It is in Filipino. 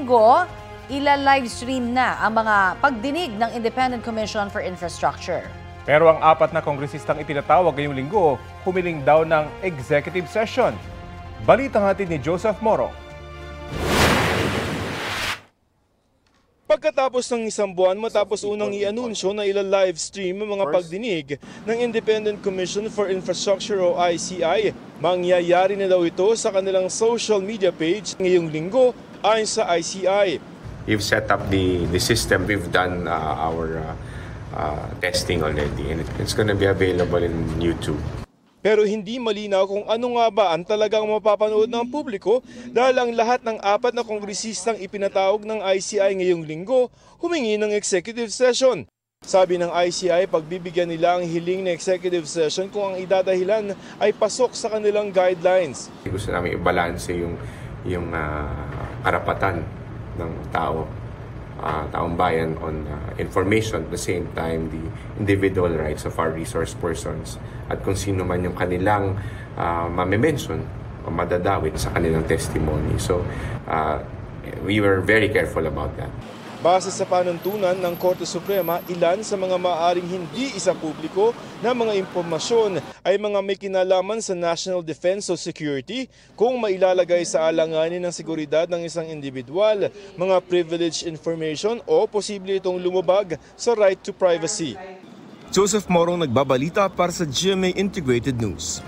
Linggo, ila-livestream na ang mga pagdinig ng Independent Commission for Infrastructure. Pero ang 4 na kongresistang itinatawag ngayong linggo, humiling daw ng executive session. Balitang hatid ni Joseph Moro. Pagkatapos ng isang buwan matapos unang i-anunsyo na ila-livestream ang mga pagdinig ng Independent Commission for Infrastructure o ICI, mangyayari na daw ito sa kanilang social media page ngayong linggo ayon sa ICI. We've set up the system. We've done our testing already and it's going to be available in YouTube. Pero hindi malinaw kung ano nga ba ang talagang mapapanood ng publiko dahil ang lahat ng 4 na kongresistang ipinatawag ng ICI ngayong linggo humingi ng executive session. Sabi ng ICI, pagbibigyan nila ang hiling na executive session kung ang idadahilan ay pasok sa kanilang guidelines. Gusto namin i-balance yung karapatan ng taong bayan on information, at the same time the individual rights of our resource persons at kung sino man yung kanilang mame-mention o madadawit sa kanilang testimony. So we were very careful about that. Base sa panuntunan ng Korte Suprema, ilan sa mga maaaring hindi isa-publiko na mga impormasyon ay mga may kinalaman sa national defense o security kung mailalagay sa alanganin ng seguridad ng isang individual, mga privileged information o posible itong lumabag sa right to privacy. Joseph Morong nagbabalita para sa GMA Integrated News.